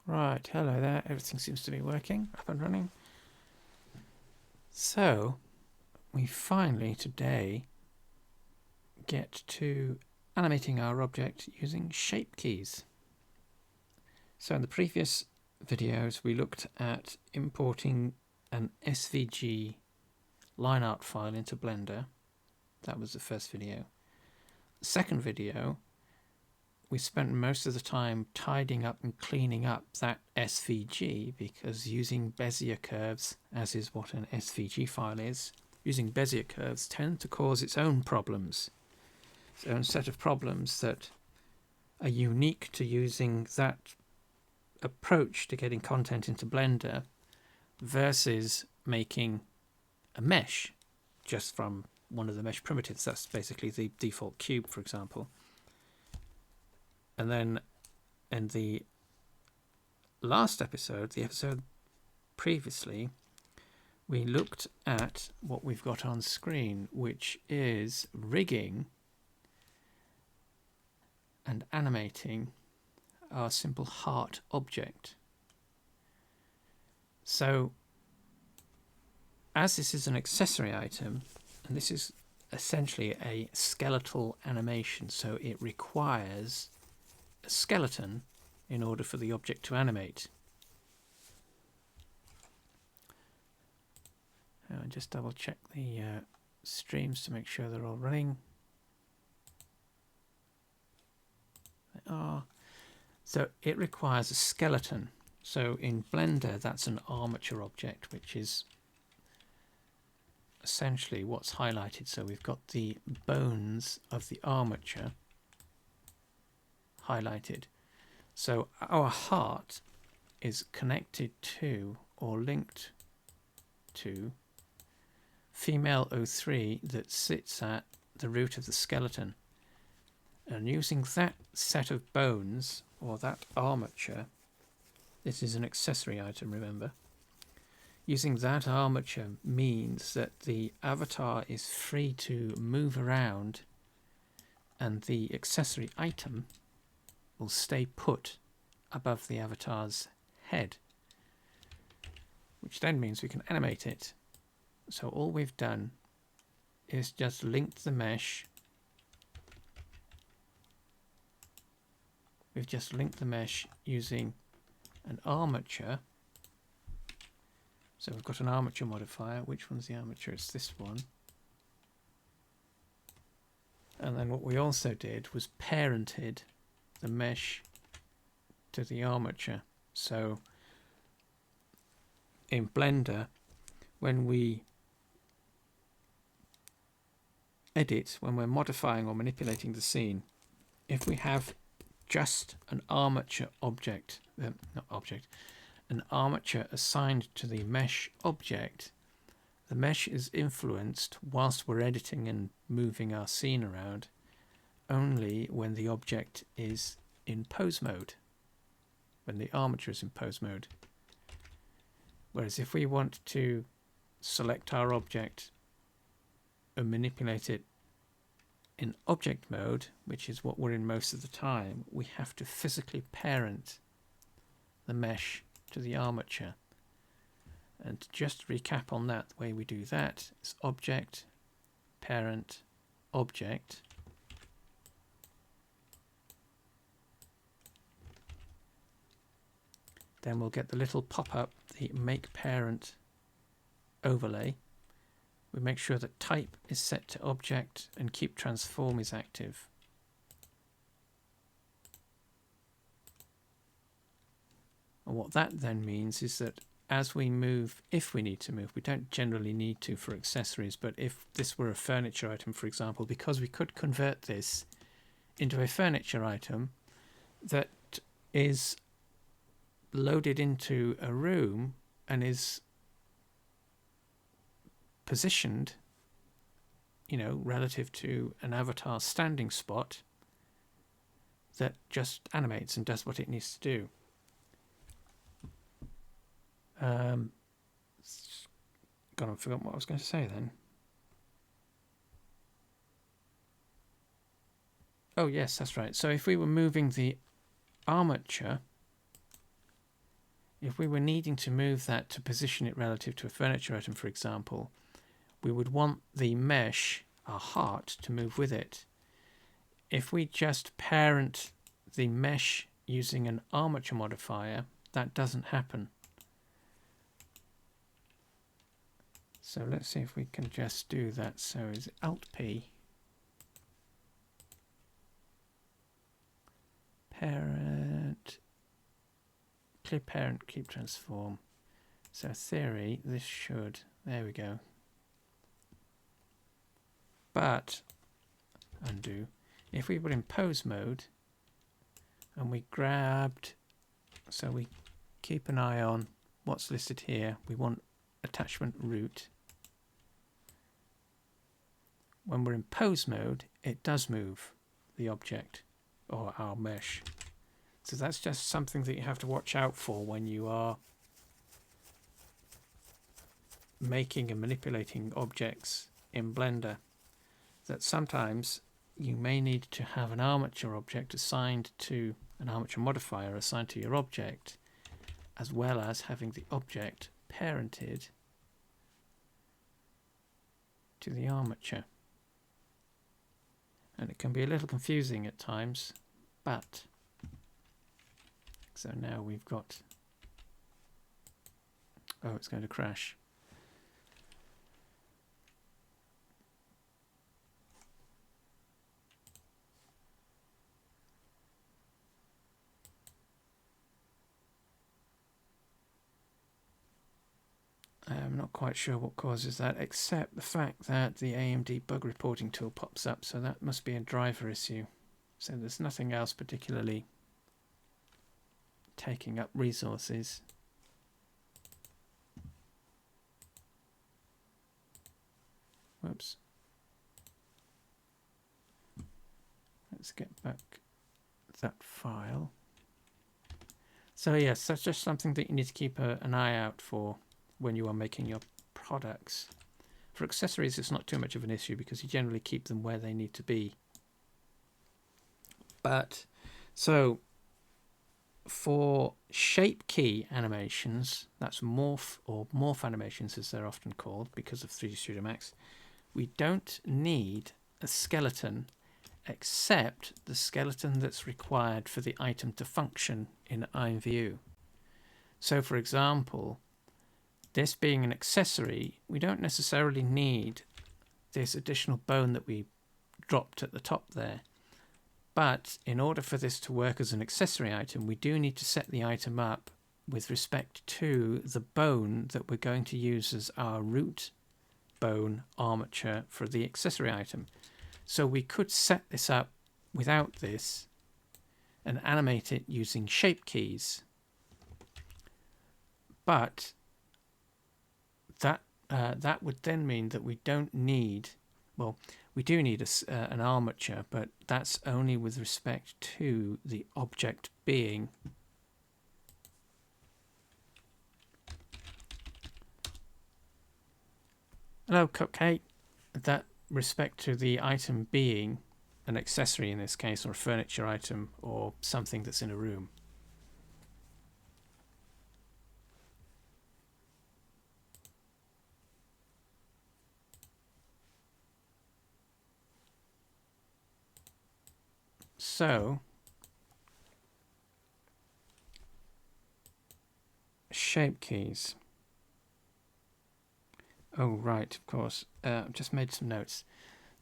Right, hello there. Everything seems to be working, up and running. So, we finally today get to animating our object using shape keys. So in the previous videos we looked at importing an SVG line art file into Blender. That was the first video. The second video, we spent most of the time tidying up and cleaning up that SVG, because using Bezier curves, as is what an SVG file is, using Bezier curves tend to cause its own problems. Its own set of problems that are unique to using that approach to getting content into Blender versus making a mesh just from one of the mesh primitives. That's basically the default cube, for example. And then in the last episode, the episode previously, we looked at what we've got on screen, which is rigging and animating our simple heart object. So as this is an accessory item, and this is essentially a skeletal animation, so it requires a skeleton in order for the object to animate. I'll just double check the streams to make sure they're all running. They are. So it requires a skeleton. So in Blender, that's an armature object, which is essentially what's highlighted. So we've got the bones of the armature highlighted. So our heart is connected to or linked to female O3 that sits at the root of the skeleton. And using that set of bones, or that armature, this is an accessory item, remember. Using that armature means that the avatar is free to move around and the accessory item will stay put above the avatar's head, which then means we can animate it. So all we've done is just linked the mesh. We've just linked the mesh using an armature. So we've got an armature modifier. Which one's the armature? It's this one. And then what we also did was parented the mesh to the armature. So in Blender, when we edit, when we're modifying or manipulating the scene, if we have just an armature object, an armature assigned to the mesh object, the mesh is influenced whilst we're editing and moving our scene around only when the object is in pose mode, when the armature is in pose mode. Whereas if we want to select our object and manipulate it in object mode, which is what we're in most of the time, we have to physically parent the mesh to the armature. And just to recap on that, the way we do that is object, parent, object. Then we'll get the little pop-up, the make parent overlay. We make sure that type is set to object and keep transform is active. And what that then means is that as we move, if we need to move, we don't generally need to for accessories, but if this were a furniture item, for example, because we could convert this into a furniture item that is loaded into a room and is positioned, you know, relative to an avatar standing spot that just animates and does what it needs to do. God, I've forgotten what I was going to say then. Oh yes, that's right. So if we were moving the armature if we were needing to move that to position it relative to a furniture item, for example, we would want the mesh, our heart, to move with it. If we just parent the mesh using an armature modifier, that doesn't happen. So let's see if we can just do that. So is it Alt-P? Parent, clear parent, keep transform. So theory, this should, there we go. But, undo, if we were in pose mode and we grabbed, so we keep an eye on what's listed here, we want attachment root. When we're in pose mode, it does move the object or our mesh. So that's just something that you have to watch out for when you are making and manipulating objects in Blender, that sometimes you may need to have an armature object assigned to an armature modifier assigned to your object, as well as having the object parented to the armature. And it can be a little confusing at times, but so now we've got, oh, it's going to crash. I'm not quite sure what causes that, except the fact that the AMD bug reporting tool pops up, so that must be a driver issue. So there's nothing else particularly taking up resources. Whoops. Let's get back that file. So yes, that's just something that you need to keep an eye out for when you are making your products. For accessories, it's not too much of an issue because you generally keep them where they need to be. But so for shape key animations, that's morph or morph animations as they're often called because of 3D Studio Max, we don't need a skeleton except the skeleton that's required for the item to function in IMVU. So for example, this being an accessory, we don't necessarily need this additional bone that we dropped at the top there. But in order for this to work as an accessory item, we do need to set the item up with respect to the bone that we're going to use as our root bone armature for the accessory item. So we could set this up without this and animate it using shape keys. But that would then mean that we don't need, well, we do need an armature, but that's only with respect to the object being. Hello, Cupcake. That respect to the item being an accessory in this case, or a furniture item, or something that's in a room. So, shape keys. Oh, right, of course. I've just made some notes.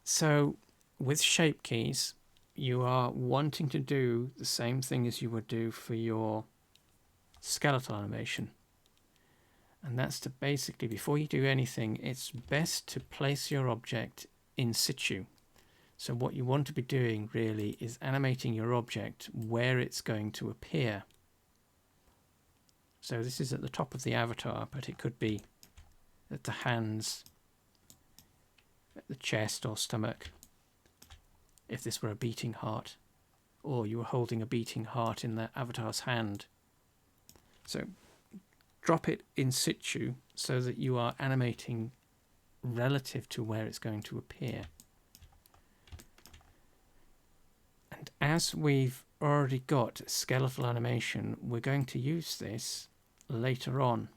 So, with shape keys, you are wanting to do the same thing as you would do for your skeletal animation. And that's to basically, before you do anything, it's best to place your object in situ. So what you want to be doing really is animating your object where it's going to appear. So this is at the top of the avatar, but it could be at the hands, at the chest or stomach, if this were a beating heart, or you were holding a beating heart in the avatar's hand. So drop it in situ so that you are animating relative to where it's going to appear. And as we've already got skeletal animation, we're going to use this later on,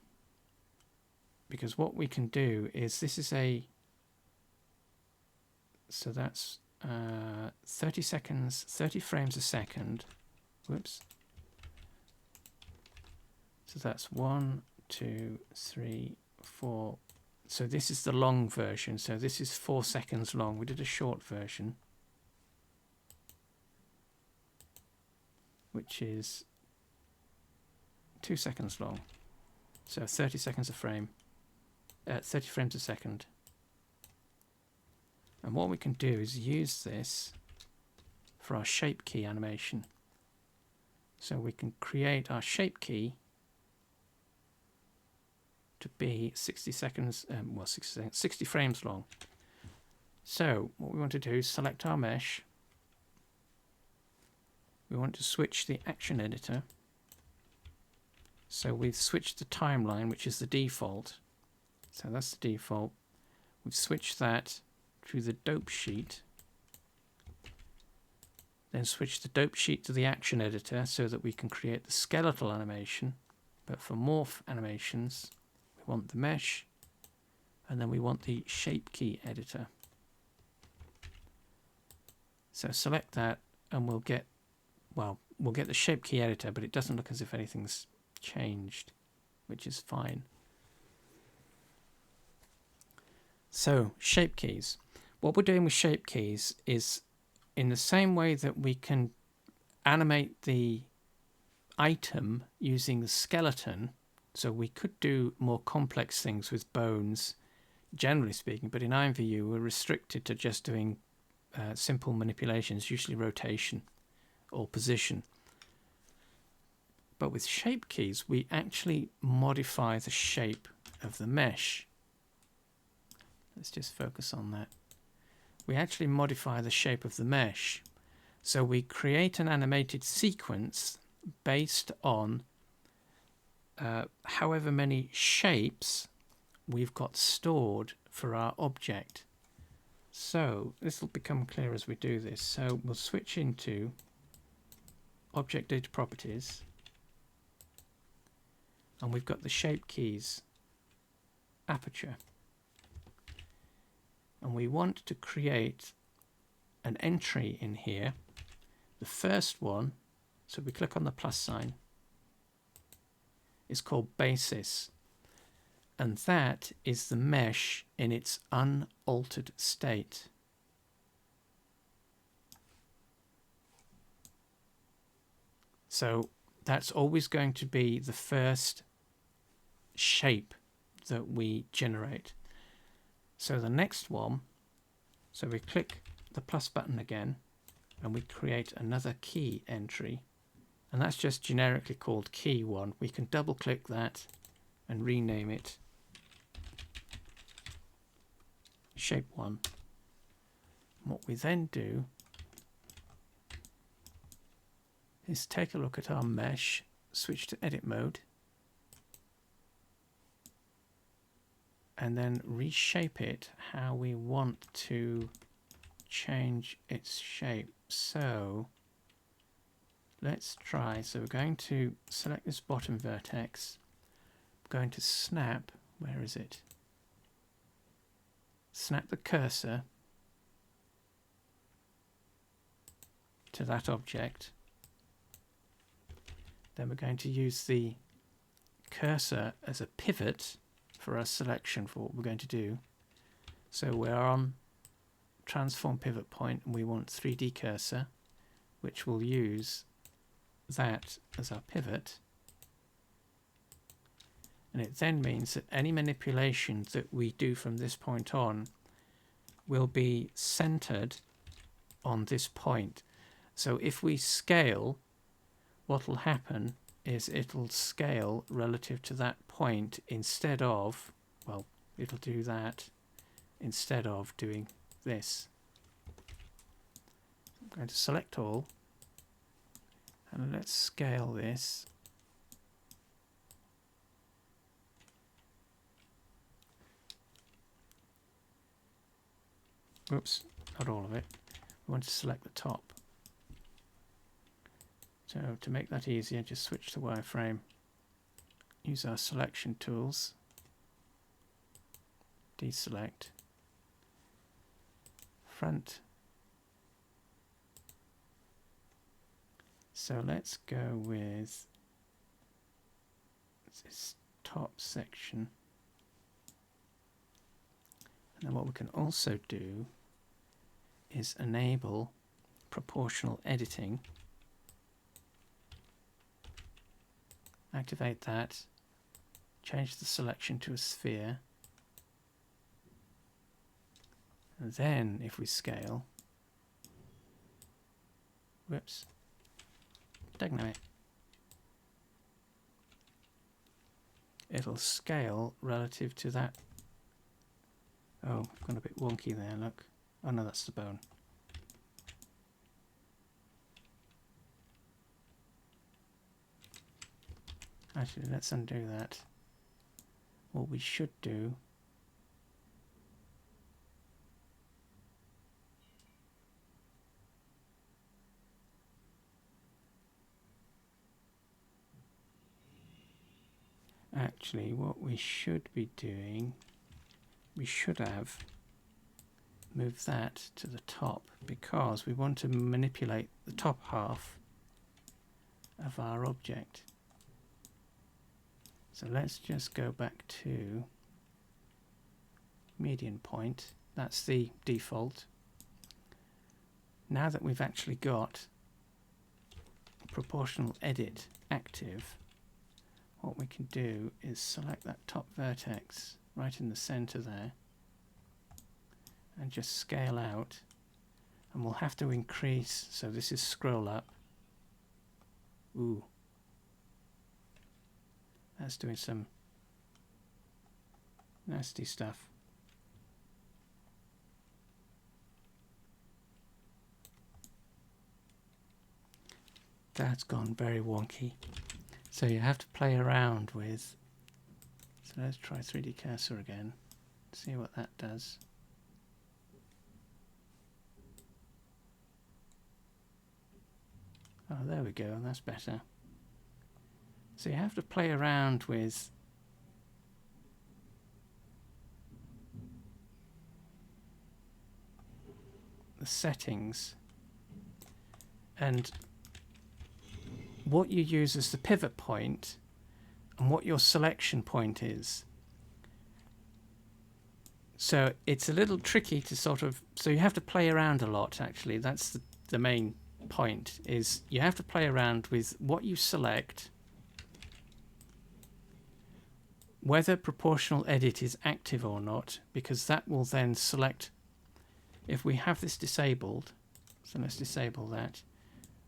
because what we can do is, this is a, so that's 30 seconds, 30 frames a second. Whoops. So that's 1, 2, 3, 4. So this is the long version. So this is 4 seconds long. We did a short version, which is 2 seconds long. So 30 seconds a frame, 30 frames a second. And what we can do is use this for our shape key animation. So we can create our shape key to be 60 seconds, 60 frames long. So what we want to do is select our mesh. We want to switch the action editor. So we've switched the timeline, which is the default. So that's the default. We've switched that to the dope sheet. Then switch the dope sheet to the action editor so that we can create the skeletal animation. But for morph animations, we want the mesh, and then we want the shape key editor. So select that, and we'll get the shape key editor, but it doesn't look as if anything's changed, which is fine. So shape keys. What we're doing with shape keys is, in the same way that we can animate the item using the skeleton, so we could do more complex things with bones, generally speaking, but in IMVU we're restricted to just doing simple manipulations, usually rotation or position. But with shape keys, we actually modify the shape of the mesh. Let's just focus on that. We actually modify the shape of the mesh. So we create an animated sequence based on however many shapes we've got stored for our object. So this will become clear as we do this. So we'll switch into Object Data Properties, and we've got the shape keys aperture. And we want to create an entry in here. The first one, so we click on the plus sign, is called basis. And that is the mesh in its unaltered state. So that's always going to be the first shape that we generate. So the next one, so we click the plus button again, and we create another key entry, and that's just generically called key 1. We can double click that and rename it shape 1. What we then do is take a look at our mesh, switch to edit mode, and then reshape it how we want to change its shape. So let's try. So we're going to select this bottom vertex. I'm going to snap, where is it? Snap the cursor to that object. Then we're going to use the cursor as a pivot for our selection for what we're going to do. So we're on transform pivot point, and we want 3D cursor, which will use that as our pivot. And it then means that any manipulation that we do from this point on will be centered on this point. So if we scale, what will happen is it'll scale relative to that point instead of, well, it'll do that instead of doing this. I'm going to select all, and let's scale this. Oops, not all of it. We want to select the top. So to make that easier, just switch to wireframe. use our selection tools, deselect, front. So let's go with this top section. And then what we can also do is enable proportional editing. Activate that, change the selection to a sphere, and then if we scale, whoops, dynamic, it'll scale relative to that. Oh, I've gone a bit wonky there, look. Oh no, that's the bone. Actually, let's undo that. What we should do actually, what we should be doing, we should have moved that to the top because we want to manipulate the top half of our object. So let's just go back to median point. That's the default. Now that we've actually got proportional edit active, what we can do is select that top vertex right in the center there and just scale out, and we'll have to increase, so this is scroll up. Ooh, that's doing some nasty stuff. That's gone very wonky. So you have to play around with, so let's try 3D cursor again, see what that does. Oh, there we go, that's better. So you have to play around with the settings and what you use as the pivot point and what your selection point is. So it's a little tricky to sort of, so you have to play around a lot actually. That's the main point, is you have to play around with what you select, whether proportional edit is active or not, because that will then select, if we have this disabled, so let's disable that,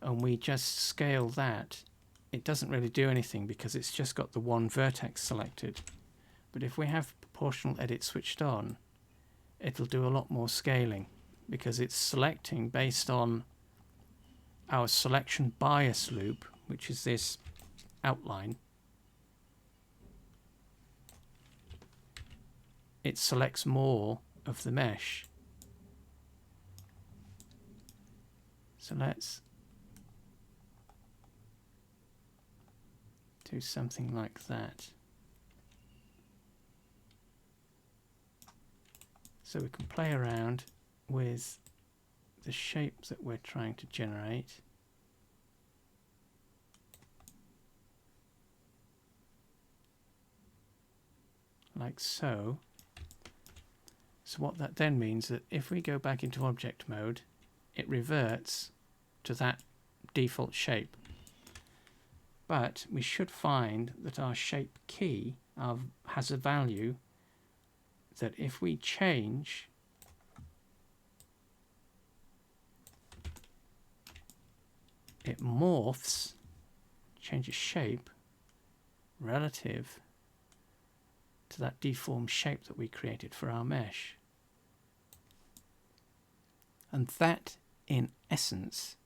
and we just scale that, it doesn't really do anything because it's just got the one vertex selected. But if we have proportional edit switched on, it'll do a lot more scaling because it's selecting based on our selection bias loop, which is this outline. It selects more of the mesh. So let's do something like that. So we can play around with the shape that we're trying to generate. Like so. So what that then means that if we go back into object mode, it reverts to that default shape. But we should find that our shape key has a value that if we change it morphs, changes shape relative to that deformed shape that we created for our mesh. And that, in essence,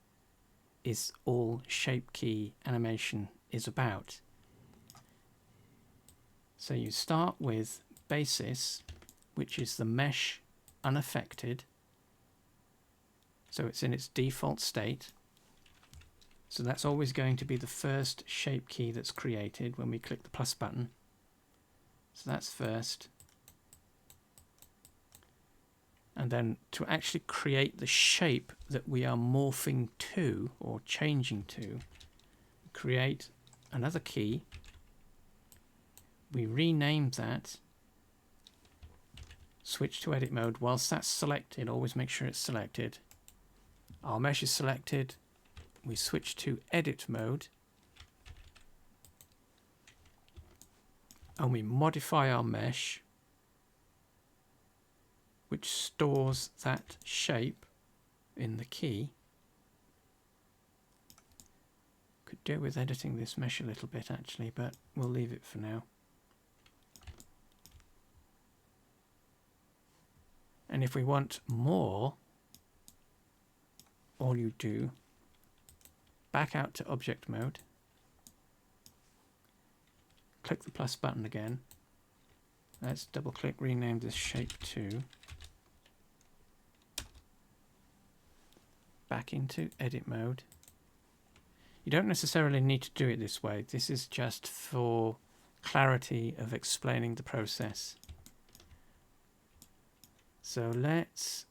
is all shape key animation is about. So you start with basis, which is the mesh unaffected. So it's in its default state. So that's always going to be the first shape key that's created when we click the plus button. So that's first. And then to actually create the shape that we are morphing to or changing to, create another key. We rename that, switch to edit mode. Whilst that's selected, always make sure it's selected. Our mesh is selected. We switch to edit mode and we modify our mesh, which stores that shape in the key. Could do with editing this mesh a little bit actually, but we'll leave it for now. And if we want more, all you do, back out to object mode, click the plus button again. Let's double click, rename this shape to, back into edit mode. You don't necessarily need to do it this way. This is just for clarity of explaining the process. So let's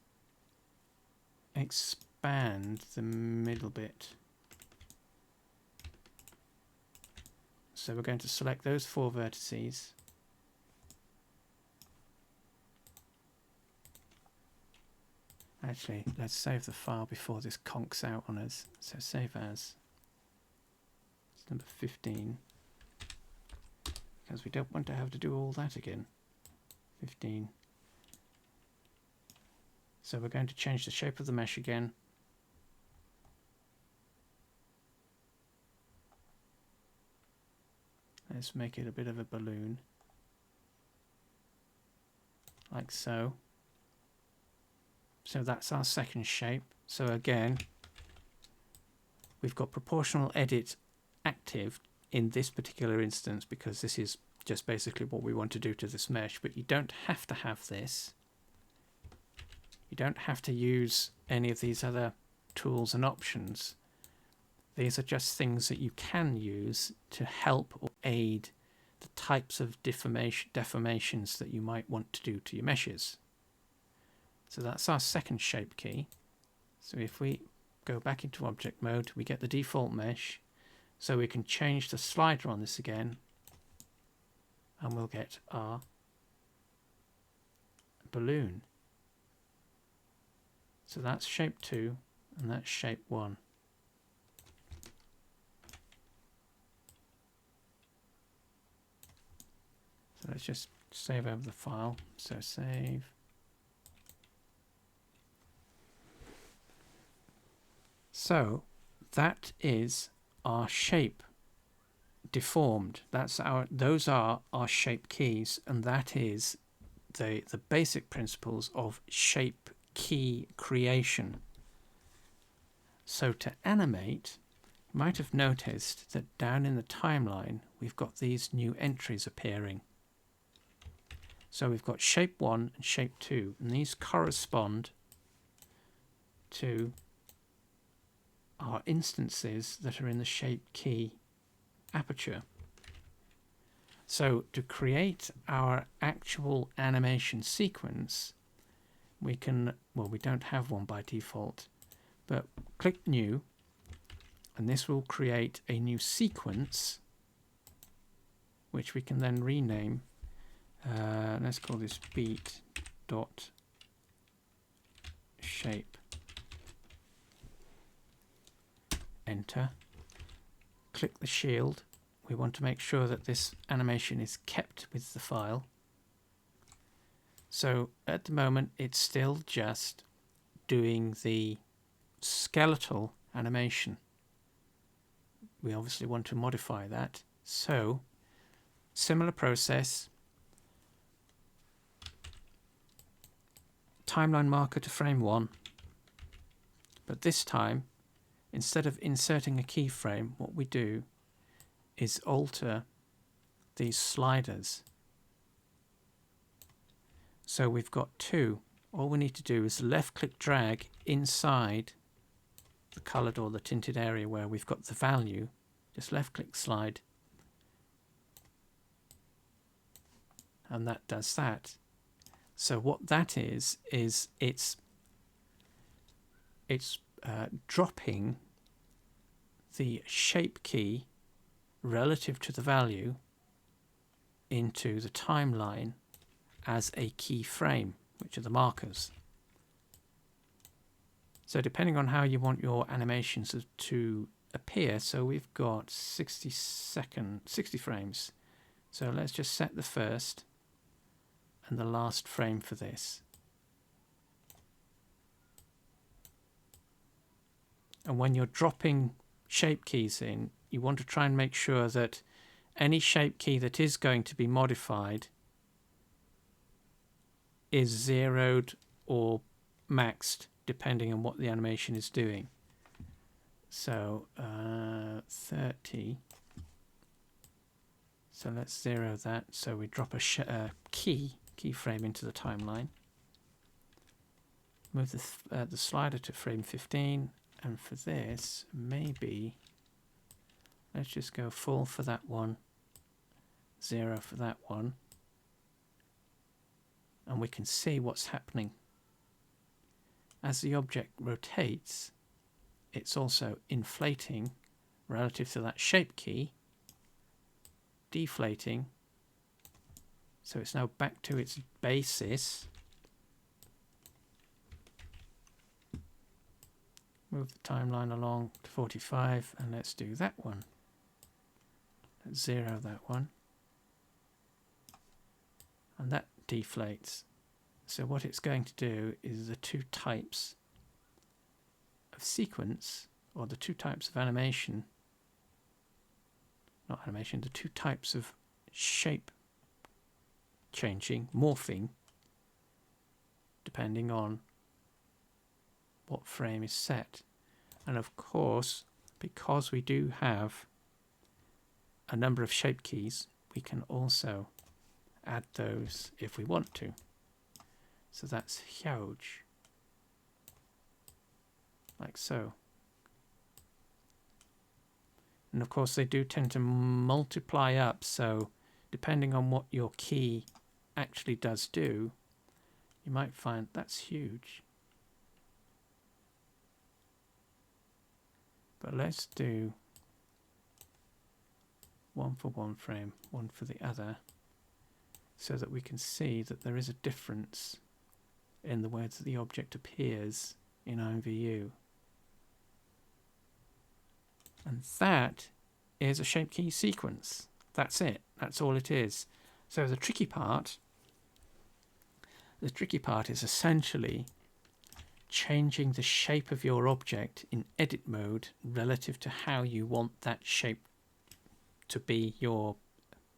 expand the middle bit. So we're going to select those 4 vertices. Actually, let's save the file before this conks out on us. So save as. It's number 15. Because we don't want to have to do all that again. 15. So we're going to change the shape of the mesh again. Let's make it a bit of a balloon. Like so. So that's our second shape. So again, we've got proportional edit active in this particular instance because this is just basically what we want to do to this mesh, but you don't have to have this. You don't have to use any of these other tools and options. These are just things that you can use to help or aid the types of deformations that you might want to do to your meshes. So that's our second shape key. So if we go back into object mode, we get the default mesh. So we can change the slider on this again, and we'll get our balloon. So that's shape 2 and that's shape 1. So let's just save over the file. So save. So that is our shape deformed. Those are our shape keys, and that is the basic principles of shape key creation. So to animate, you might have noticed that down in the timeline we've got these new entries appearing. So we've got shape 1 and shape 2, and these correspond to our instances that are in the shape key aperture. So to create our actual animation sequence, we can, well, we don't have one by default, but click new, and this will create a new sequence, which we can then rename. Let's call this beat dot shape. Enter. Click the shield. We want to make sure that this animation is kept with the file. So at the moment it's still just doing the skeletal animation. We obviously want to modify that. So similar process. Timeline marker to frame 1. But this time, instead of inserting a keyframe, what we do is alter these sliders. So we've got 2. All we need to do is left click drag inside the coloured or the tinted area where we've got the value, just left click slide, and that does that. So what that is it's dropping the shape key relative to the value into the timeline as a keyframe, which are the markers. So depending on how you want your animations to appear, so we've got 60 frames. So let's just set the first and the last frame for this. And when you're dropping shape keys in, you want to try and make sure that any shape key that is going to be modified is zeroed or maxed depending on what the animation is doing. So 30. So let's zero that. So we drop a keyframe into the timeline. Move the slider to frame 15, and for this, maybe let's just go full for that one, 0 for that one, and we can see what's happening. As the object rotates, it's also inflating relative to that shape key, deflating, so it's now back to its basis. Move the timeline along to 45, and let's do that one. Let's zero that one. And that deflates. So what it's going to do is the two types of sequence, or the two types of animation, not animation, the two types of shape changing, morphing, depending on what frame is set. And of course, because we do have a number of shape keys, we can also add those if we want to. So that's huge, like so. And of course they do tend to multiply up, so depending on what your key actually does do, you might find that's huge. But let's do one for one frame, one for the other, so that we can see that there is a difference in the way that the object appears in IMVU. And that is a shape key sequence. That's it. That's all it is. So the tricky part is essentially changing the shape of your object in edit mode relative to how you want that shape to be your,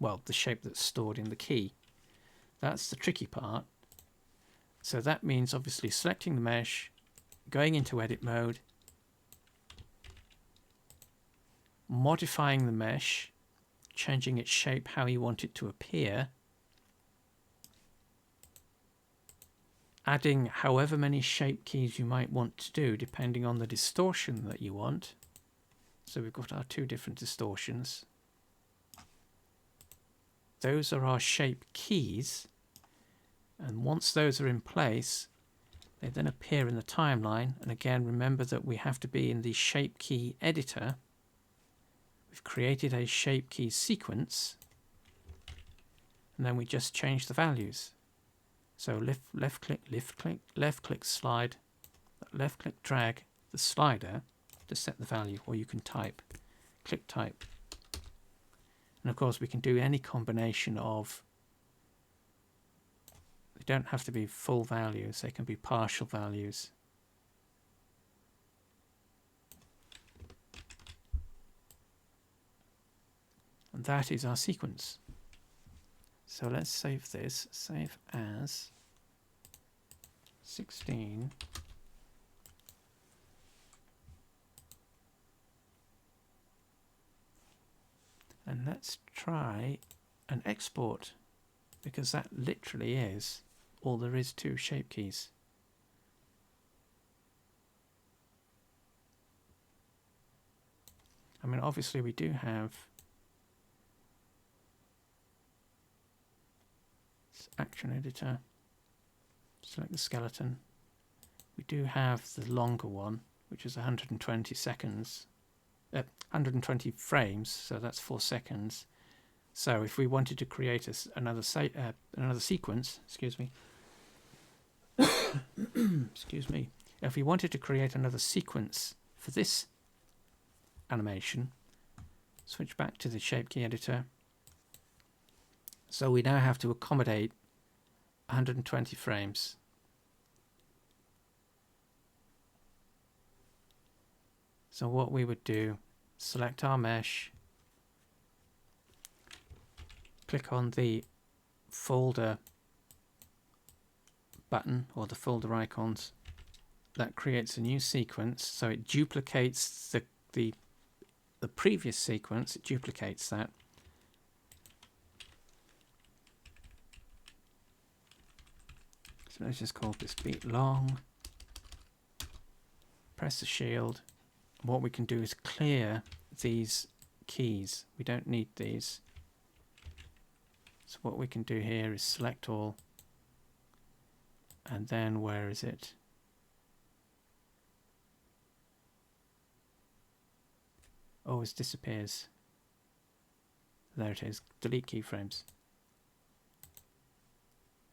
well, the shape that's stored in the key. That's the tricky part. So that means obviously selecting the mesh, going into edit mode, modifying the mesh, changing its shape how you want it to appear, adding however many shape keys you might want to do depending on the distortion that you want. So we've got our two different distortions. Those are our shape keys, and once those are in place, they then appear in the timeline. And again, remember that we have to be in the shape key editor. We've created a shape key sequence, and then we just change the values. So left click slide, left click drag the slider to set the value, or you can click type. And of course we can do any combination of, they don't have to be full values, they can be partial values. And that is our sequence. So let's save this, save as 16. And let's try an export, because that literally is all there is to shape keys. I mean, obviously we do have action editor, select the skeleton. We do have the longer one, which is 120 seconds, 120 frames, so that's 4 seconds. So if we wanted to create another sequence, excuse me, excuse me, if we wanted to create another sequence for this animation, switch back to the shape key editor. So we now have to accommodate 120 frames. So what we would do, select our mesh, click on the folder button or the folder icons. That creates a new sequence, so it duplicates the previous sequence, it duplicates that. So let's just call this beat long. Press the shield. What we can do is clear these keys. We don't need these. So what we can do here is select all, and then where is it? Always disappears. There it is, delete keyframes.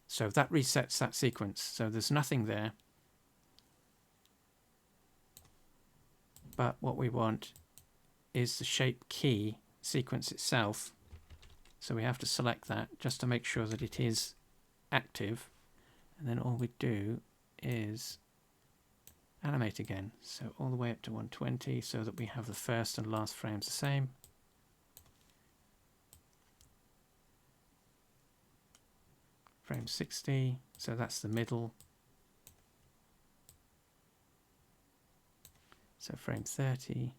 So that resets that sequence, so there's nothing there. But what we want is the shape key sequence itself. So we have to select that just to make sure that it is active. And then all we do is animate again. So all the way up to 120 so that we have the first and last frames the same. Frame 60, so that's the middle. So frame 30.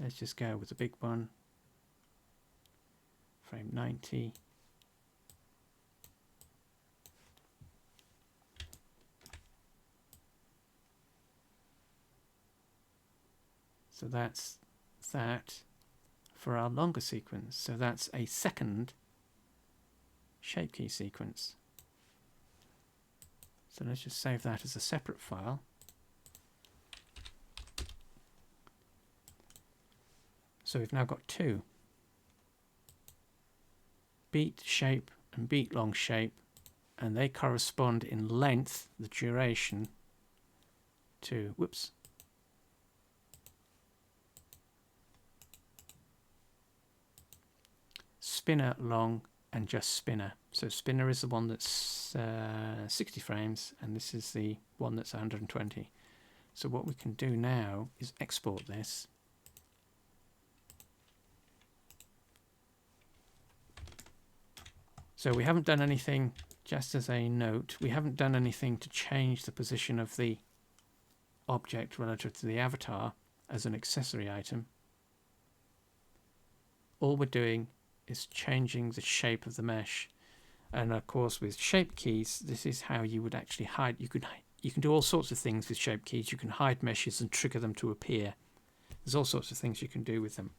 Let's just go with the big one. Frame 90. So that's that for our longer sequence. So that's a second shape key sequence. So let's just save that as a separate file. So we've now got two. Beat shape and beat long shape, and they correspond in length, the duration, to, whoops, spinner long and just spinner. So spinner is the one that's 60 frames, and this is the one that's 120. So what we can do now is export this. So we haven't done anything, just as a note, we haven't done anything to change the position of the object relative to the avatar as an accessory item. All we're doing is changing the shape of the mesh. And of course with shape keys, this is how you would actually hide. You can do all sorts of things with shape keys. You can hide meshes and trigger them to appear. There's all sorts of things you can do with them.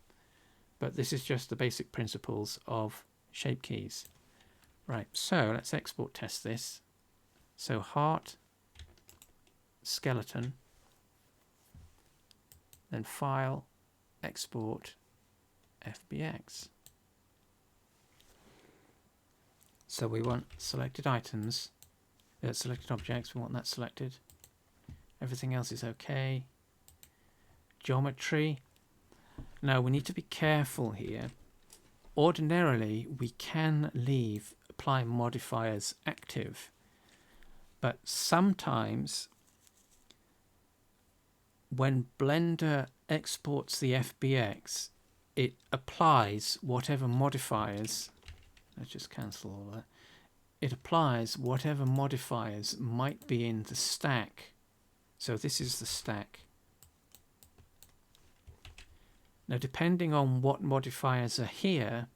But this is just the basic principles of shape keys. Right, so let's export test this. So heart, skeleton, then file, export, FBX. So we want selected items, selected objects, we want that selected. Everything else is okay. Geometry. Now we need to be careful here. Ordinarily we can leave apply modifiers active, but sometimes when Blender exports the FBX, it applies whatever modifiers, let's just cancel all that, it applies whatever modifiers might be in the stack. So this is the stack. Now depending on what modifiers are here,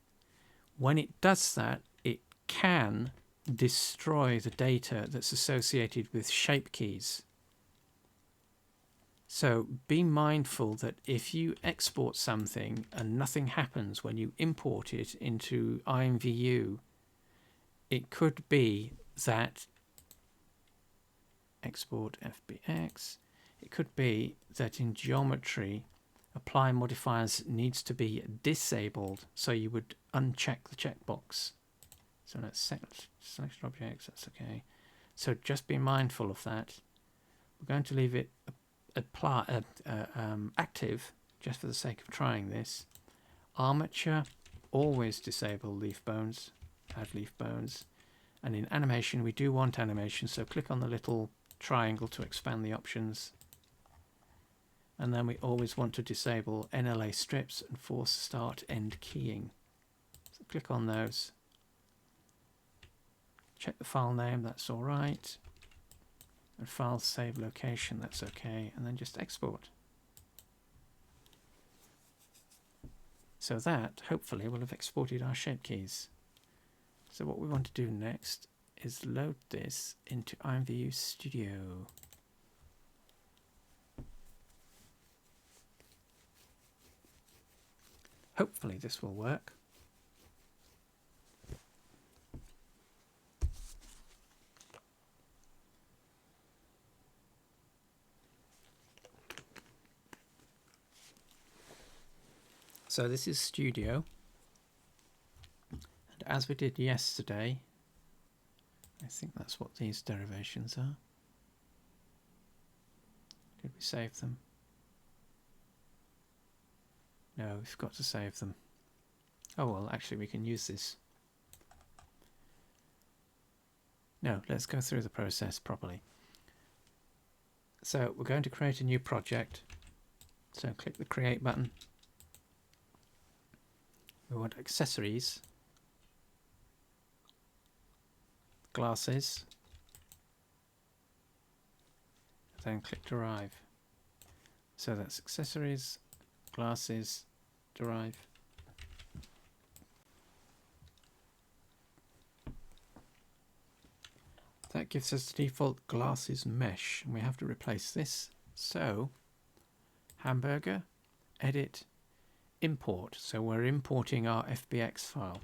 when it does that, it can destroy the data that's associated with shape keys. So be mindful that if you export something and nothing happens when you import it into IMVU, it could be that export FBX, it could be that in geometry apply modifiers needs to be disabled, so you would uncheck the checkbox. So let's select objects, that's okay. So just be mindful of that. We're going to leave it active just for the sake of trying this. Armature, always disable leaf bones, add leaf bones. And in animation, we do want animation, so click on the little triangle to expand the options. And then we always want to disable NLA strips and force start end keying. So click on those. Check the file name, that's all right. And file save location, that's okay. And then just export. So that, hopefully, will have exported our shape keys. So what we want to do next is load this into IMVU Studio. Hopefully this will work. So this is Studio. And as we did yesterday, I think that's what these derivations are. Did we save them? No, we've got to save them. Oh well, actually we can use this. No, let's go through the process properly. So we're going to create a new project. So click the Create button. We want accessories, glasses, then click Derive. So that's accessories, glasses, derive. That gives us the default glasses mesh, and we have to replace this. So hamburger, edit, import. So we're importing our FBX file.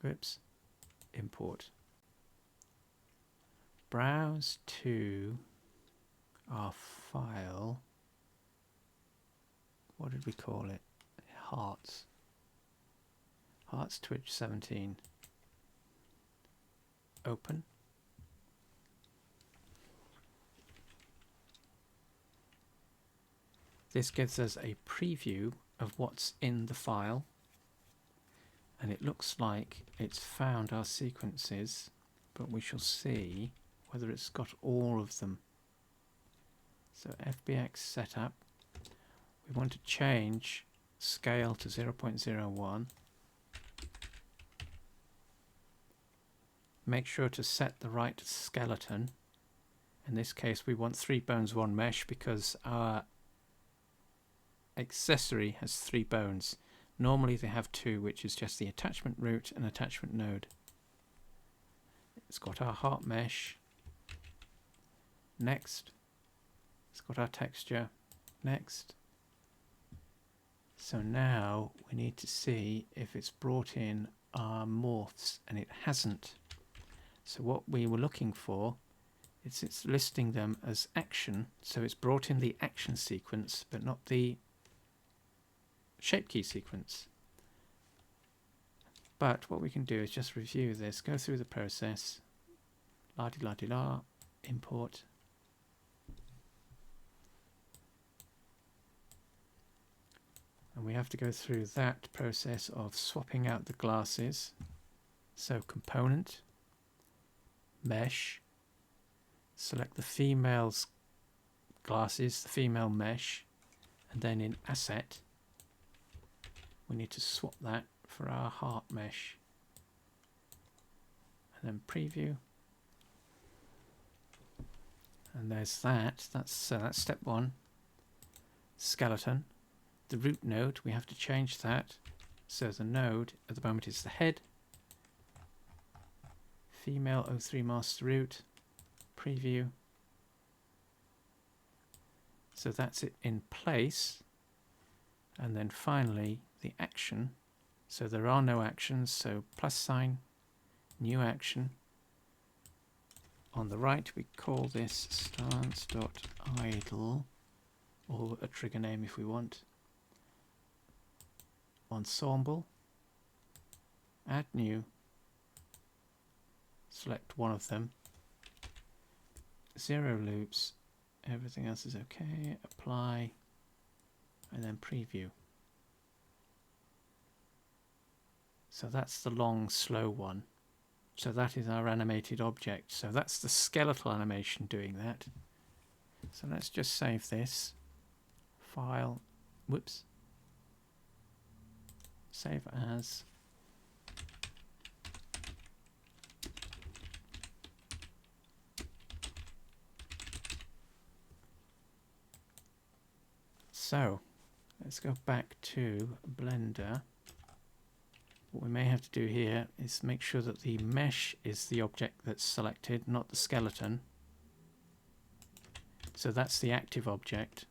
Whoops, import. Browse to our file. What did we call it? Hearts. Hearts Twitch 17. Open. This gives us a preview of what's in the file, and it looks like it's found our sequences, but we shall see whether it's got all of them. So FBX setup, we want to change scale to 0.01. Make sure to set the right skeleton. In this case we want 3 bones 1 mesh because our accessory has 3 bones. Normally they have 2, which is just the attachment root and attachment node. It's got our heart mesh. Next. It's got our texture. Next. So now we need to see if it's brought in our morphs, and it hasn't. So what we were looking for is it's listing them as action, so it's brought in the action sequence but not the shape key sequence. But what we can do is just review this, go through the process, la-di-la-di-la, import. And we have to go through that process of swapping out the glasses. So component, mesh, select the female's glasses, the female mesh, and then in asset we need to swap that for our heart mesh, and then preview, and there's that. That's step 1. Skeleton, the root node, we have to change that so the node at the moment is the head, female 03 master root, preview. So that's it in place. And then finally the action. So there are no actions, so plus sign, new action. On the right we call this stance.idle, or a trigger name if we want. Ensemble, add new, select one of them, 0 loops, everything else is okay, apply, and then preview. So that's the long slow one. So that is our animated object. So that's the skeletal animation doing that. So let's just save this file, whoops, save as. So let's go back to Blender. What we may have to do here is make sure that the mesh is the object that's selected, not the skeleton. So that's the active object.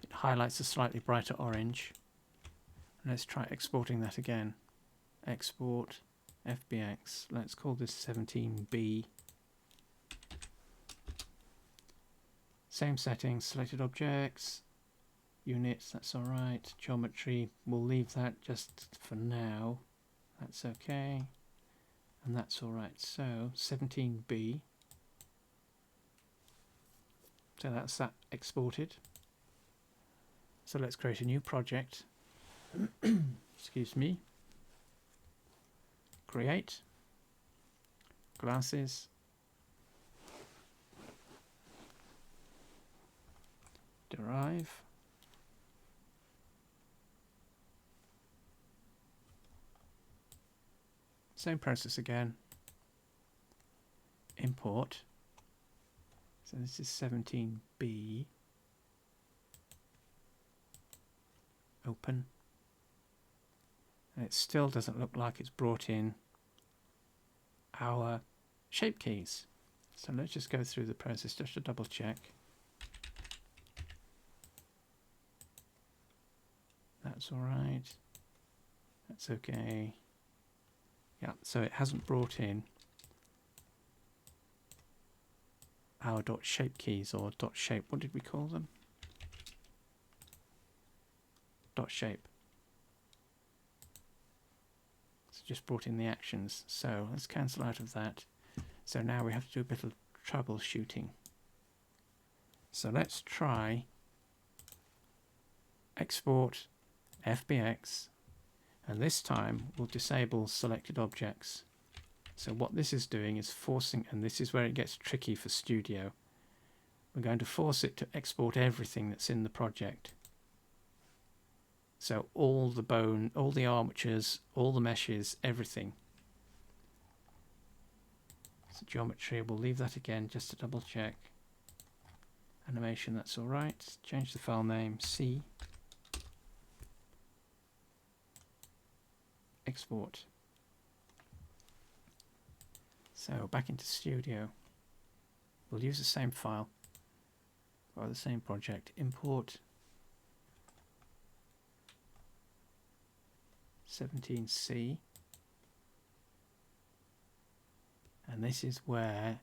It highlights a slightly brighter orange. Let's try exporting that again. Export FBX. Let's call this 17B. Same settings, selected objects, units, that's alright. Geometry, we'll leave that just for now. That's okay. And that's alright. So 17B. So that's that exported. So let's create a new project. Excuse me. Create. Glasses. Derive. Same process again. Import. So this is 17B. Open. And it still doesn't look like it's brought in our shape keys. So let's just go through the process just to double check. That's all right. That's okay. Yeah, so it hasn't brought in our .shape keys, or .shape. What did we call them? .shape. So just brought in the actions. So let's cancel out of that. So now we have to do a bit of troubleshooting. So let's try export FBX, and this time we'll disable selected objects. So what this is doing is forcing, and this is where it gets tricky for Studio, we're going to force it to export everything that's in the project. So all the bone, all the armatures, all the meshes, everything. So geometry, we'll leave that again just to double check. Animation, that's all right. Change the file name, C. Export. So back into Studio. We'll use the same file or the same project. Import 17C. And this is where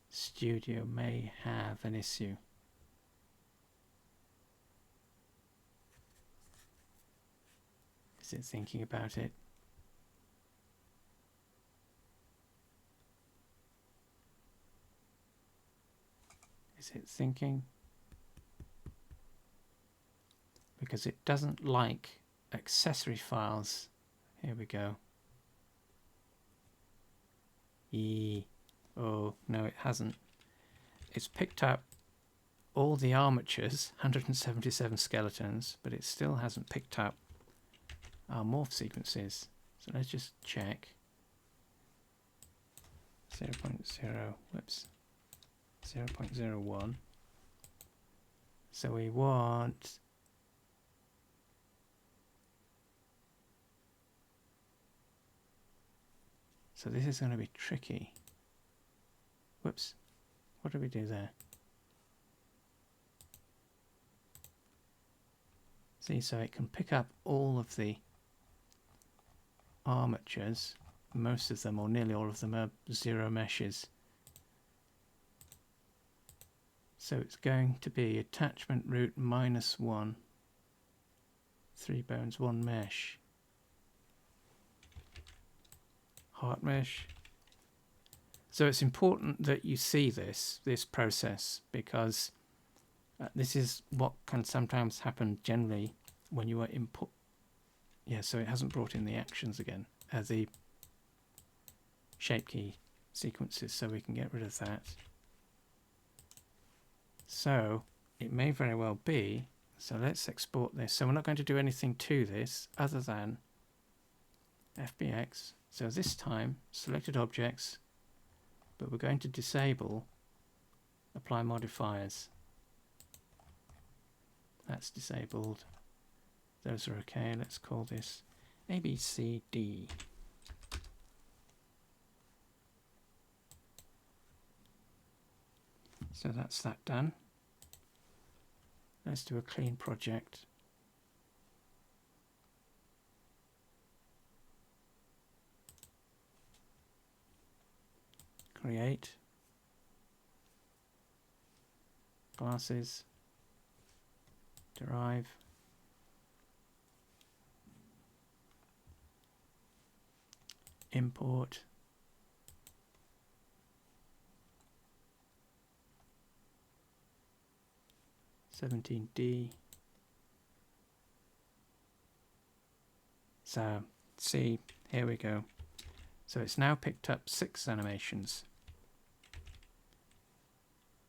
Studio may have an issue. Is it thinking about it? Is it thinking? Because it doesn't like accessory files. Here we go. Oh, no, it hasn't. It's picked up all the armatures, 177 skeletons, but it still hasn't picked up our morph sequences. So let's just check. 0.0, whoops, 0.01. So we want So this is going to be tricky. Whoops. What did we do there? See, so it can pick up all of the armatures. Most of them, or nearly all of them, are zero meshes. So it's going to be attachment root -1, 3 bones, 1 mesh. Heart mesh. So it's important that you see this process, because this is what can sometimes happen generally when you are input. Yeah, so it hasn't brought in the actions again, the shape key sequences, so we can get rid of that. So it may very well be, so let's export this. So we're not going to do anything to this other than FBX. So this time, selected objects, but we're going to disable apply modifiers. That's disabled. Those are okay. Let's call this ABCD. So that's that done. Let's do a clean project. Create. Classes. Derive. Import. $17D. So see, here we go. So it's now picked up 6 animations.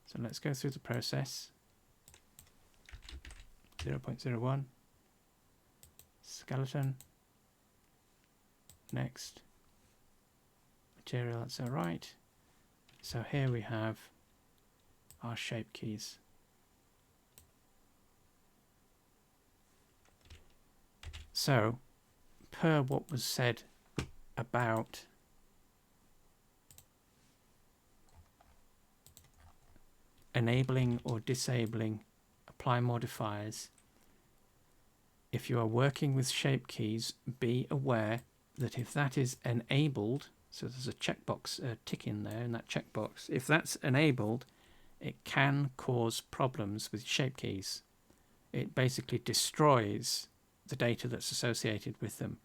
So let's go through the process. 0.01 skeleton. Next. Material, that's all right. So here we have our shape keys. So, per what was said about enabling or disabling apply modifiers, if you are working with shape keys, be aware that if that is enabled, so there's a checkbox, a tick in there in that checkbox, if that's enabled, it can cause problems with shape keys. It basically destroys the data that's associated with them.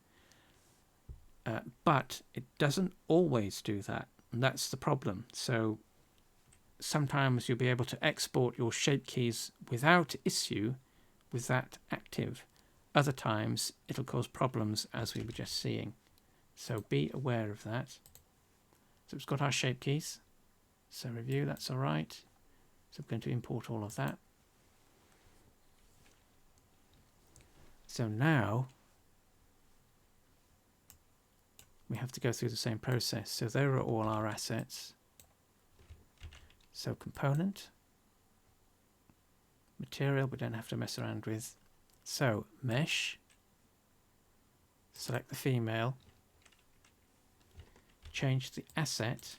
But it doesn't always do that, and that's the problem. So sometimes you'll be able to export your shape keys without issue with that active. Other times it'll cause problems, as we were just seeing. So be aware of that. So it's got our shape keys. So review, that's all right. So I'm going to import all of that. So now we have to go through the same process. So there are all our assets. So component, material we don't have to mess around with. So mesh, select the female, change the asset.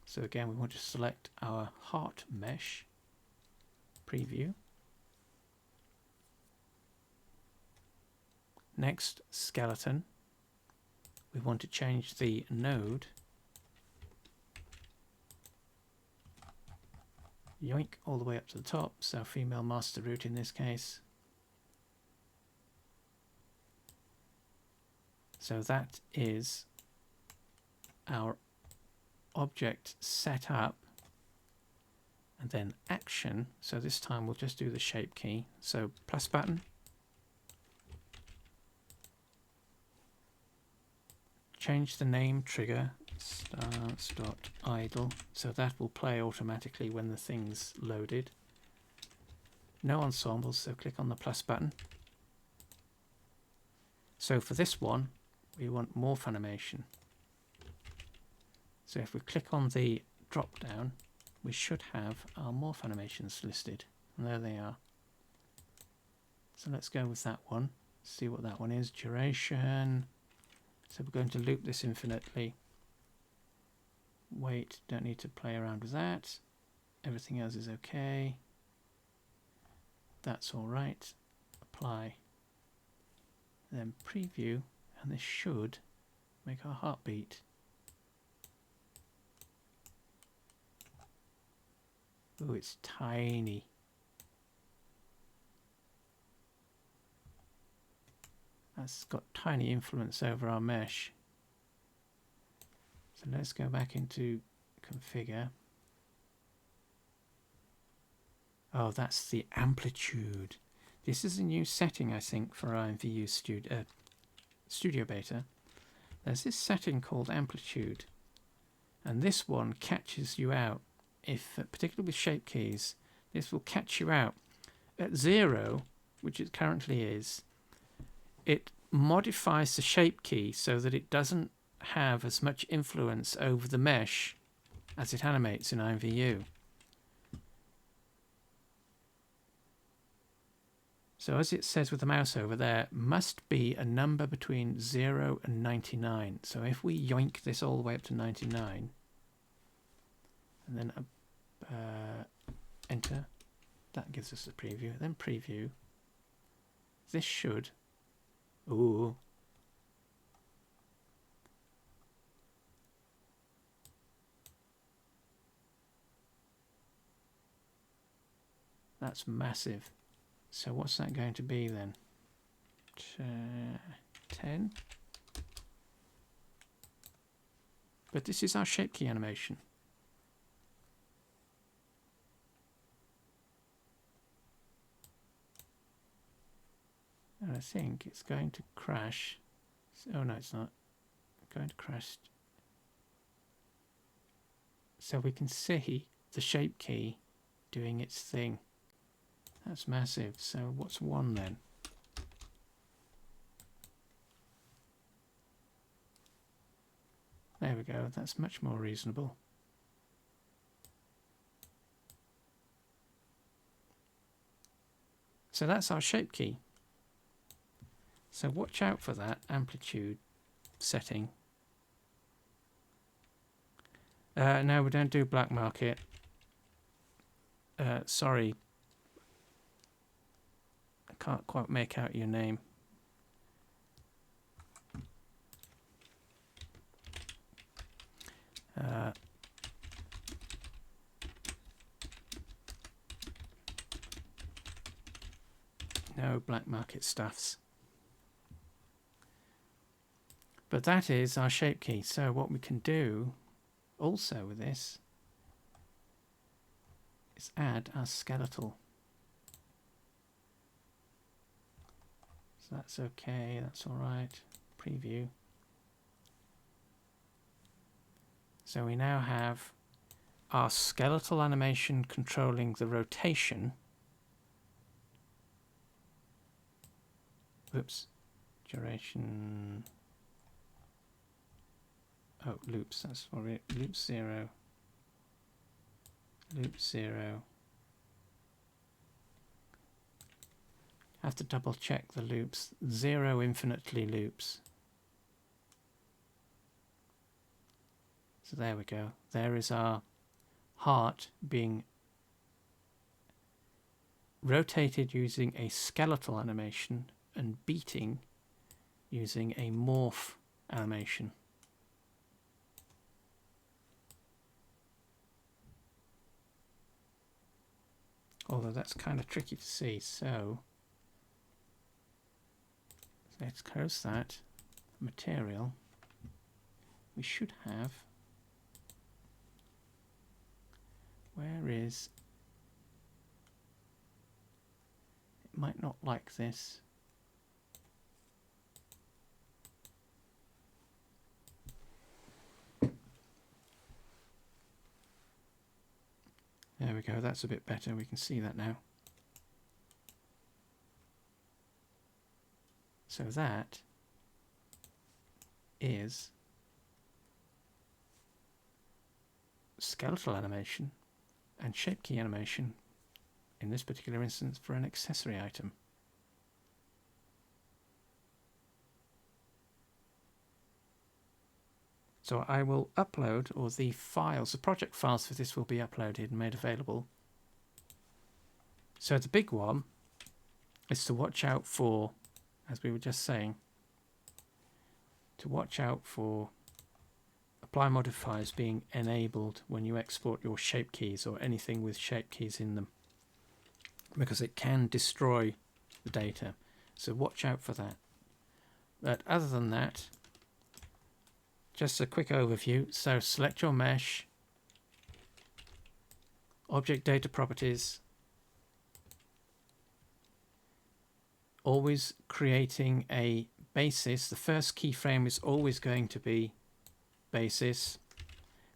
So again we want to select our heart mesh, preview. Next, skeleton. We want to change the node. Yoink, all the way up to the top. So female master root in this case. So that is our object set up. And then action. So this time we'll just do the shape key. So plus button. Change the name trigger, starts.idle, so that will play automatically when the thing's loaded. No ensembles, so click on the plus button. So for this one, we want morph animation. So if we click on the drop down, we should have our morph animations listed. And there they are. So let's go with that one, see what that one is. Duration. So we're going to loop this infinitely. Weight, don't need to play around with that. Everything else is okay. That's all right. Apply. Then preview, and this should make our heartbeat. Ooh, it's tiny. That's got tiny influence over our mesh. So let's go back into configure. Oh, that's the amplitude. This is a new setting, I think, for IMVU Studio Beta. There's this setting called amplitude, and this one catches you out. If, particularly with shape keys, this will catch you out. At 0, which it currently is, it modifies the shape key so that it doesn't have as much influence over the mesh as it animates in IMVU. So as it says with the mouse over there, must be a number between 0 and 99. So if we yoink this all the way up to 99, and then enter, that gives us a preview. Then preview. This should, ooh, that's massive. So what's that going to be then? 10. But this is our shape key animation. And I think it's going to crash. Oh no, it's not. It's going to crash. So we can see the shape key doing its thing. That's massive. So what's 1 then? There we go. That's much more reasonable. So that's our shape key. So watch out for that amplitude setting. No, we don't do black market. Sorry. I can't quite make out your name. No black market stuffs. But that is our shape key. So what we can do also with this is add our skeletal. So that's okay, that's all right. Preview. So we now have our skeletal animation controlling the rotation. Whoops. Duration. Oh, loops, that's for it. Loop 0. Loop 0. I have to double check the loops. 0 infinitely loops. So there we go. There is our heart being rotated using a skeletal animation and beating using a morph animation. Although that's kind of tricky to see, so let's close that. Material. We should have. Where is? It might not like this. There we go, that's a bit better, we can see that now. So that is skeletal animation and shape key animation, in this particular instance for an accessory item. So I will upload, or the files, the project files for this will be uploaded and made available. So the big one is to watch out for, as we were just saying, to watch out for apply modifiers being enabled when you export your shape keys or anything with shape keys in them, because it can destroy the data. So watch out for that. But other than that, just a quick overview. So select your mesh, object data properties, always creating a basis. The first keyframe is always going to be basis.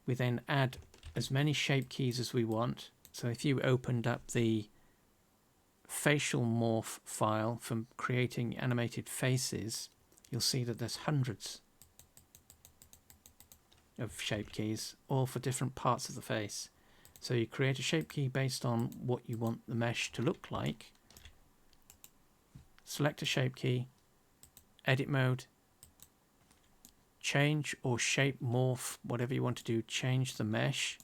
We then add as many shape keys as we want. So if you opened up the facial morph file from creating animated faces, you'll see that there's hundreds of shape keys, all for different parts of the face. So you create a shape key based on what you want the mesh to look like. Select a shape key, edit mode, change or shape morph, whatever you want to do, change the mesh.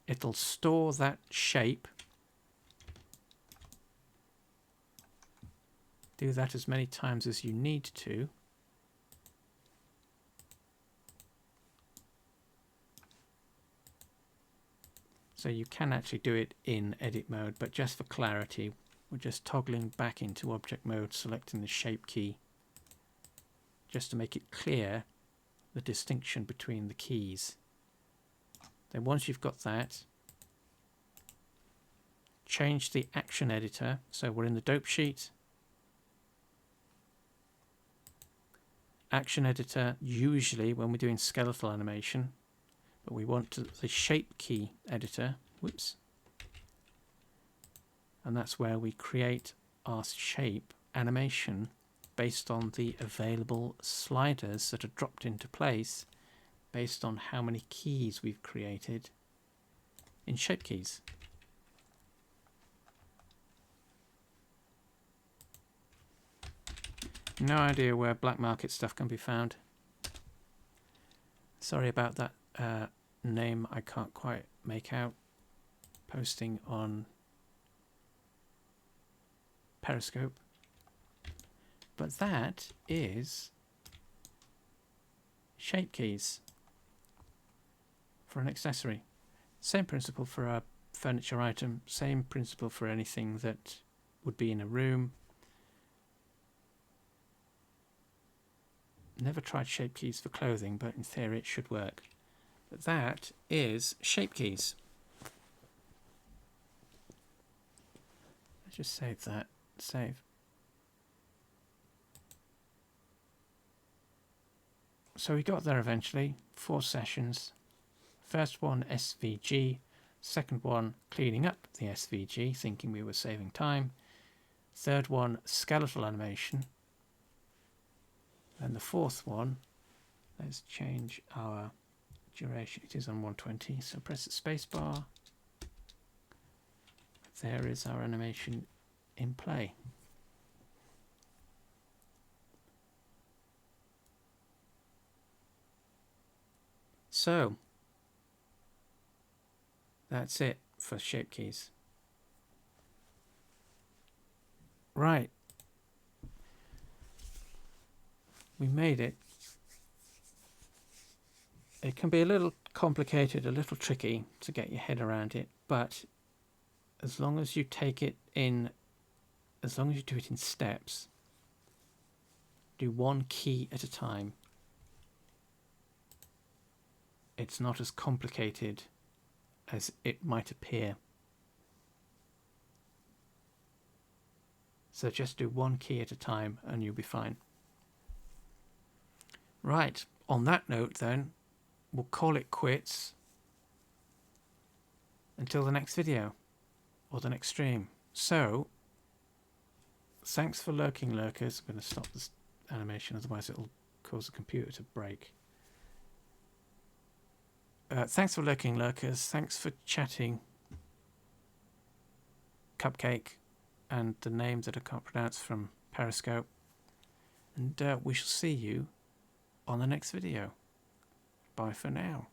It'll store that shape. Do that as many times as you need to. So you can actually do it in edit mode, but just for clarity, we're just toggling back into object mode, selecting the shape key, just to make it clear the distinction between the keys. Then once you've got that, change the action editor. So we're in the dope sheet. Action editor, usually when we're doing skeletal animation, but we want the shape key editor. Whoops. And that's where we create our shape animation based on the available sliders that are dropped into place based on how many keys we've created in shape keys. No idea where black market stuff can be found. Sorry about that name I can't quite make out. Posting on Periscope. But that is shape keys for an accessory. Same principle for a furniture item, same principle for anything that would be in a room. Never tried shape keys for clothing, but in theory it should work. But that is shape keys. Let's just save that. Save. So we got there eventually. 4 sessions. First one SVG. Second one cleaning up the SVG, thinking we were saving time. Third one skeletal animation. And the fourth one, let's change our duration. It is on 120, so press the space bar. There is our animation in play. So that's it for shape keys. Right. We made it. It can be a little complicated, a little tricky to get your head around it, but as long as you take it in, as long as you do it in steps, do one key at a time, it's not as complicated as it might appear. So just do one key at a time and you'll be fine. Right, on that note then, we'll call it quits until the next video or the next stream. So, thanks for lurking, lurkers. I'm going to stop this animation, otherwise it'll cause the computer to break. Thanks for lurking, lurkers. Thanks for chatting. Cupcake and the name that I can't pronounce from Periscope. And we shall see you on the next video. Bye for now.